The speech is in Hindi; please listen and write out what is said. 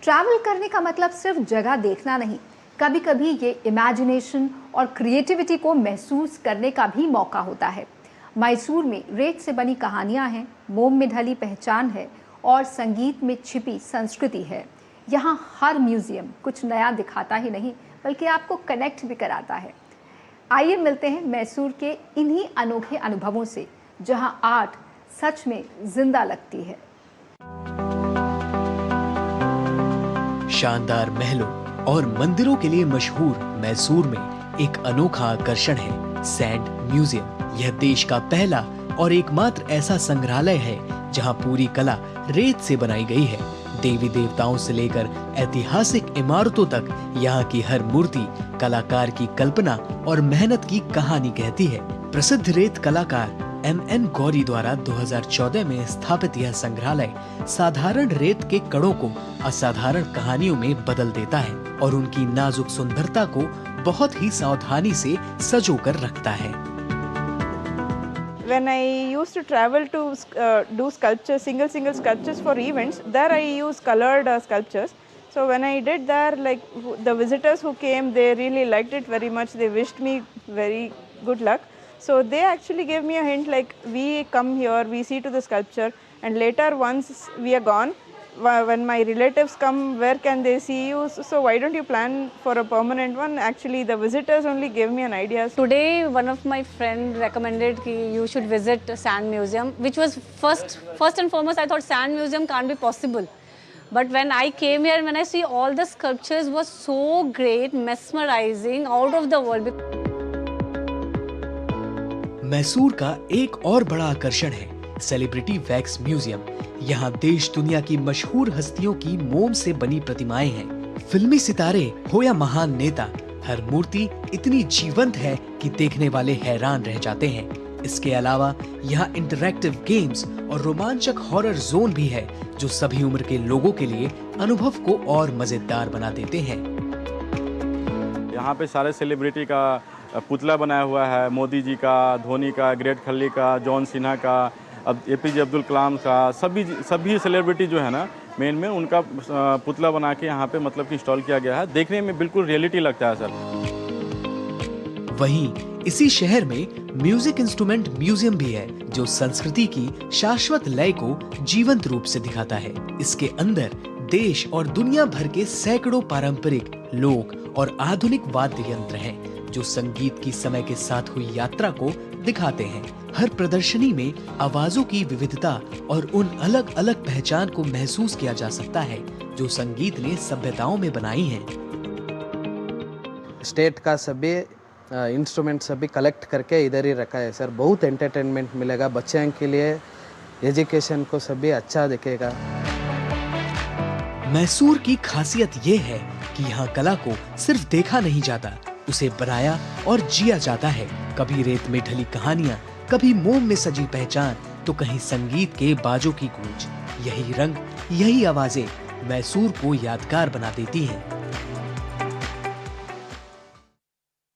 ट्रैवल करने का मतलब सिर्फ जगह देखना नहीं, कभी कभी ये इमेजिनेशन और क्रिएटिविटी को महसूस करने का भी मौका होता है। मैसूर में रेत से बनी कहानियां हैं, मोम में ढली पहचान है और संगीत में छिपी संस्कृति है। यहाँ हर म्यूजियम कुछ नया दिखाता ही नहीं बल्कि आपको कनेक्ट भी कराता है। आइए मिलते हैं मैसूर के इन्हीं अनोखे अनुभवों से, जहाँ आर्ट सच में जिंदा लगती है। शानदार महलों और मंदिरों के लिए मशहूर मैसूर में एक अनोखा आकर्षण है सैंड म्यूजियम। यह देश का पहला और एकमात्र ऐसा संग्रहालय है जहां पूरी कला रेत से बनाई गई है। देवी देवताओं से लेकर ऐतिहासिक इमारतों तक यहाँ की हर मूर्ति कलाकार की कल्पना और मेहनत की कहानी कहती है। प्रसिद्ध रेत कलाकार M.N. गौरी द्वारा 2014 में स्थापित यह संग्रहालय साधारण रेत के कणों को असाधारण कहानियों में बदल देता है और उनकी नाजुक सुंदरता को बहुत ही सावधानी से संजोकर रखता है। When I used to travel to do sculptures, single sculptures for events, there I use colored sculptures. So when I did there, like the visitors who came, they really liked it very much. They wished me very good luck. So they actually gave me a hint, like we come here, we see to the sculpture, and later once we are gone, when my relatives come, where can they see you? So why don't you plan for a permanent one? Actually, the visitors only gave me an idea. Today, one of my friends recommended that you should visit Sand Museum, which was first and foremost, I thought Sand Museum can't be possible. But when I came here, when I see all the sculptures was so great, mesmerizing, out of the world. Mysore का एक और बड़ा आकर्षण है सेलिब्रिटी वैक्स म्यूजियम। यहाँ देश दुनिया की मशहूर हस्तियों की मोम से बनी प्रतिमाएं हैं। फिल्मी सितारे हो या महान नेता, हर मूर्ति इतनी जीवंत है कि देखने वाले हैरान रह जाते हैं। इसके अलावा यहाँ इंटरैक्टिव गेम्स और रोमांचक हॉरर जोन भी है जो सभी उम्र के लोगों के लिए अनुभव को और मजेदार बना देते हैं। यहाँ पे सारे सेलिब्रिटी का पुतला बनाया हुआ है, मोदी जी का, धोनी का, ग्रेट खल्ली का, जॉन सिन्हा का, अब APJ अब्दुल कलाम का, सभी सेलिब्रिटी जो है ना मेन में उनका पुतला बना के यहाँ पे मतलब कि इंस्टॉल किया गया है। देखने में बिल्कुल रियलिटी लगता है सर। वहीं इसी शहर में म्यूजिक इंस्ट्रूमेंट म्यूजियम भी है जो संस्कृति की शाश्वत लय को जीवंत रूप से दिखाता है। इसके अंदर देश और दुनिया भर के सैकड़ों पारंपरिक, लोक और आधुनिक वाद्य यंत्र हैं जो संगीत की समय के साथ हुई यात्रा को दिखाते हैं। हर प्रदर्शनी में आवाजों की विविधता और उन अलग अलग पहचान को महसूस किया जा सकता है जो संगीत ने सभ्यताओं में बनाई हैं। स्टेट का सभी इंस्ट्रूमेंट सभी कलेक्ट करके इधर ही रखा है सर। बहुत एंटरटेनमेंट मिलेगा बच्चों के लिए, एजुकेशन को सभी अच्छा दिखेगा। मैसूर की खासियत ये है कि यहाँ कला को सिर्फ देखा नहीं जाता, उसे बनाया और जिया जाता है। कभी रेत में ढली कहानियां, कभी मोम में सजी पहचान, तो कहीं संगीत के बाजों की गूंज। यही रंग, यही आवाजें मैसूर को यादगार बना देती हैं।